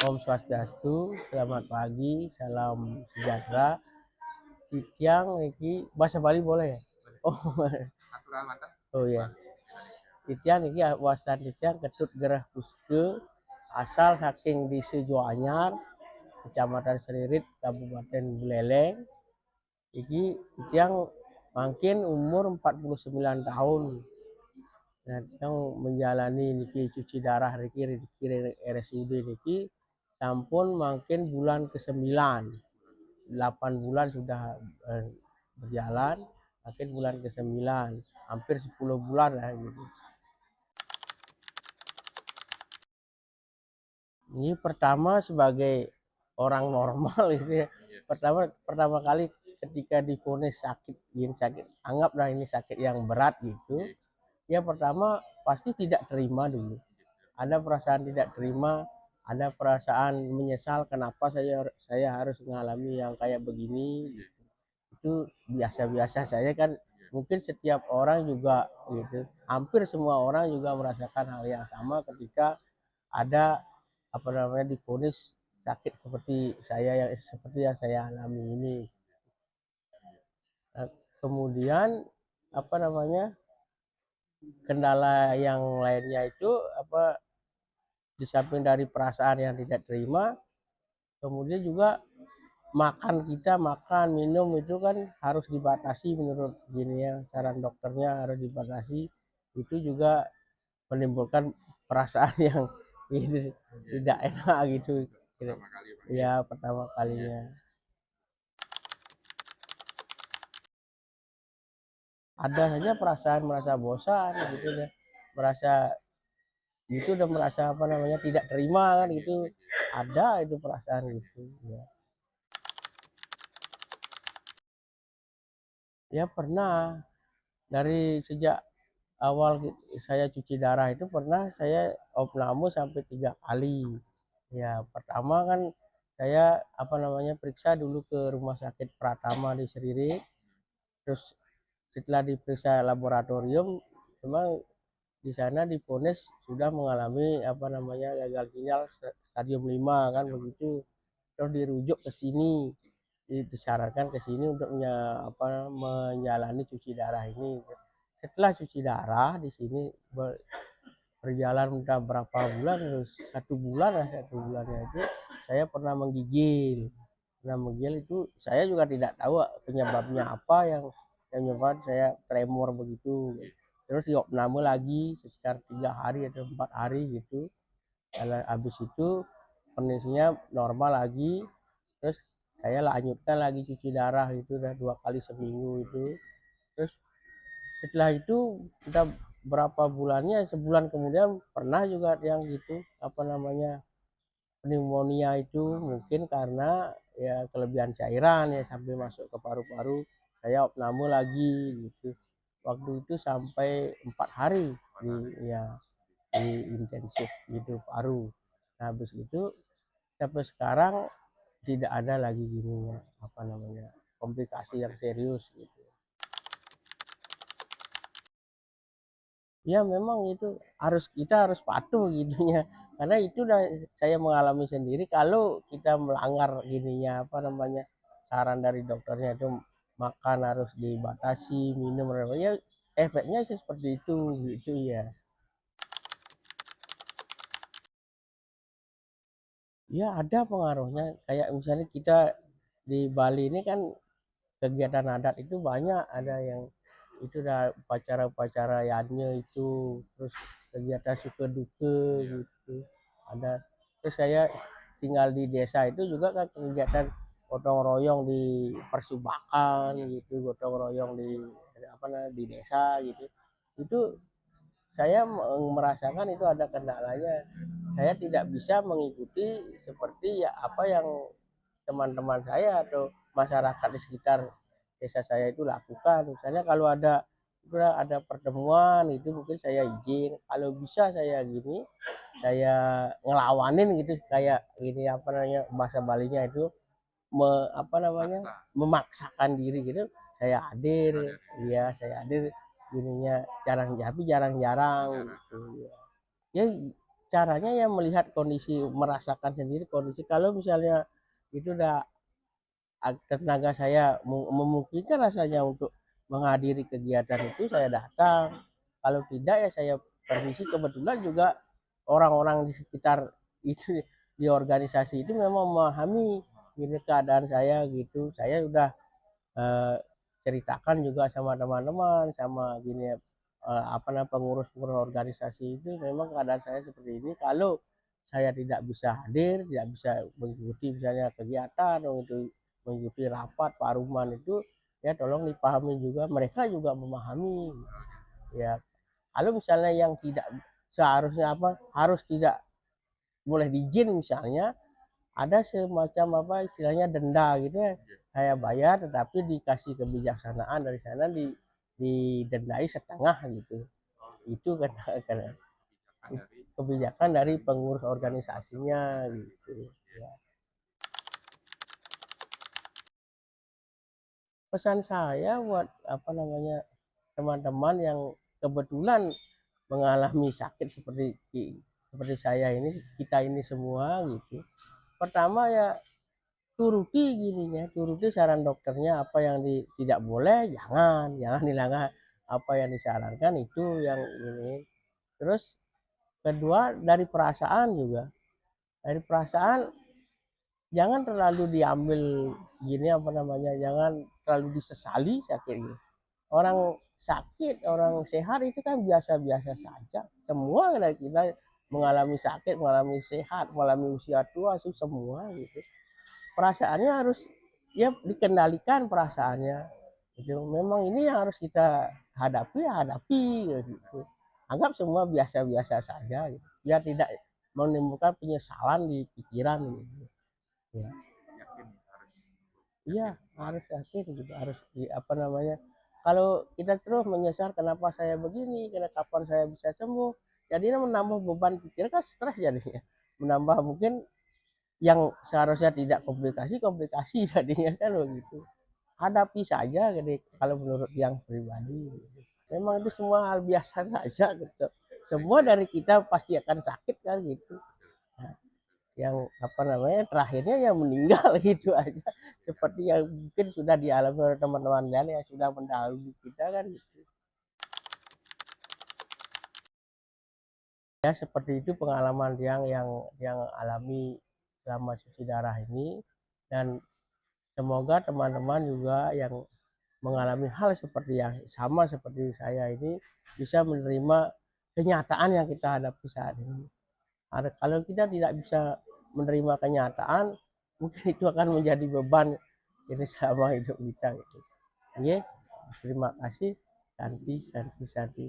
Om Swastiastu, selamat pagi, salam sejahtera. Titiang niki bahasa Bali boleh ya? Oh, oh ya. Titiang niki wastan titiang ketut gerah puske asal saking di Sejoanyar, Kecamatan Seririt, Kabupaten Buleleng. Iki titiang makin umur 49 tahun. Nah, yang menjalani niki cuci darah niki RSUD niki sampun makin bulan ke-9. 8 bulan sudah berjalan, makin bulan ke-9, hampir 10 bulan lah gitu. Ini pertama sebagai orang normal itu ya. Pertama kali ketika divonis sakit, anggaplah ini sakit yang berat gitu. Ya pertama pasti tidak terima dulu. Ada perasaan tidak terima, ada perasaan menyesal kenapa saya harus mengalami yang kayak begini. Itu biasa-biasa saya kan, mungkin setiap orang juga gitu. Hampir semua orang juga merasakan hal yang sama ketika ada divonis sakit seperti yang saya alami ini. Nah, kemudian kendala yang lainnya itu di samping dari perasaan yang tidak terima, kemudian juga makan minum itu kan harus dibatasi menurut gini ya, saran dokternya harus dibatasi. Itu juga menimbulkan perasaan yang gitu, tidak enak gitu. Ya pertama kalinya. Ada saja perasaan merasa bosan gitu ya, merasa itu udah merasa tidak terima kan gitu, ada itu perasaan gitu ya. Ya pernah, dari sejak awal saya cuci darah itu pernah saya opname sampai 3 kali. Ya pertama kan saya periksa dulu ke Rumah Sakit Pratama di Seririt. Terus setelah diperiksa laboratorium, memang di sana divonis sudah mengalami gagal ginjal stadium 5 kan begitu. Terus dirujuk ke sini, disarankan ke sini untuk menjalani cuci darah ini. Setelah cuci darah di sini berjalan udah berapa bulan, terus 1 bulannya itu saya pernah menggigil. Itu saya juga tidak tahu penyebabnya apa yang menyebabkan saya tremor begitu. Terus diopname lagi sekitar 3 hari atau 4 hari gitu. Habis itu kondisinya normal lagi. Terus saya lanjutkan lagi cuci darah itu udah 2 kali seminggu itu. Terus setelah itu kita berapa bulannya, sebulan kemudian pernah juga yang gitu pneumonia itu, mungkin karena ya kelebihan cairan ya sampai masuk ke paru-paru. Saya opname lagi gitu. Waktu itu sampai 4 hari di intensif gitu paru. Nah, habis itu sampai sekarang tidak ada lagi gini komplikasi yang serius gitu. Ya memang itu kita harus patuh gitunya, karena itu udah saya mengalami sendiri. Kalau kita melanggar gininya saran dari dokternya itu makan harus dibatasi, minum ya efeknya sih seperti itu gitu ya. Ya ada pengaruhnya, kayak misalnya kita di Bali ini kan kegiatan adat itu banyak, ada yang itu udah upacara-upacara yadnya itu, terus kegiatan suka duka gitu ada. Terus saya tinggal di desa itu juga kan kegiatan gotong royong di persubakan gitu, gotong royong di desa gitu. Itu saya merasakan itu ada kendalanya. Saya tidak bisa mengikuti seperti ya apa yang teman-teman saya atau masyarakat di sekitar desa saya itu lakukan. Misalnya kalau ada pertemuan itu mungkin saya izin, kalau bisa saya gini, saya ngelawanin gitu, kayak gini bahasa Balinya itu memaksakan diri gitu. Saya hadir, iya saya hadir gininya jarang-jarang gitu ya. caranya ya melihat kondisi, merasakan sendiri kondisi. Kalau misalnya itu udah tenaga saya memungkinkan rasanya untuk menghadiri kegiatan itu, saya datang. Kalau tidak ya saya permisi. Kebetulan juga orang-orang di sekitar itu, di organisasi itu memang memahami ini keadaan saya gitu. Saya udah eh, ceritakan juga sama teman-teman, sama gini apa namanya, pengurus-pengurus organisasi itu, memang keadaan saya seperti ini. Kalau saya tidak bisa hadir, tidak bisa mengikuti misalnya kegiatan untuk mengikuti rapat paruman itu, ya tolong dipahami juga, mereka juga memahami. Ya kalau misalnya yang tidak seharusnya apa, harus tidak boleh diizin misalnya, ada semacam apa istilahnya denda gitu ya, saya bayar tetapi dikasih kebijaksanaan dari sana, didendai setengah gitu. Itu kan kebijakan dari pengurus organisasinya gitu ya. Pesan saya buat apa namanya, teman-teman yang kebetulan mengalami sakit seperti saya ini, kita ini semua gitu. Pertama ya turuti gininya, turuti saran dokternya, apa yang tidak boleh jangan dilanggar, apa yang disarankan itu yang ini. Terus kedua dari perasaan juga, dari perasaan jangan terlalu diambil gini apa namanya, jangan terlalu disesali sakit gitu. Orang sakit, orang sehat itu kan biasa-biasa saja. Semua dari kita mengalami sakit, mengalami sehat, mengalami usia tua itu semua gitu. Perasaannya harus ya dikendalikan perasaannya. Itu memang ini yang harus kita hadapi, ya hadapi gitu. Anggap semua biasa-biasa saja gitu. Biar tidak menimbulkan penyesalan di pikiran gitu. Ya. Iya, harus yakin gitu, harus apa namanya. Kalau kita terus menyesal kenapa saya begini, kenapa kapan saya bisa sembuh, jadinya menambah beban pikiran, kan stres jadinya. Menambah mungkin yang seharusnya tidak komplikasi, komplikasi jadinya kan begitu. Hadapi saja gitu, kalau menurut yang pribadi. Memang itu semua hal biasa saja gitu. Semua dari kita pasti akan sakit kan gitu. Nah, yang apa namanya terakhirnya yang meninggal gitu aja, seperti yang mungkin sudah dialami oleh teman-teman lain yang sudah mendahului kita kan gitu. Ya seperti itu pengalaman yang alami selama cuci darah ini, dan semoga teman-teman juga yang mengalami hal seperti yang sama seperti saya ini bisa menerima kenyataan yang kita hadapi saat ini. Kalau kita tidak bisa menerima kenyataan, mungkin itu akan menjadi beban ini selama hidup kita gitu. Oke, terima kasih. Santi, Santi, Santi.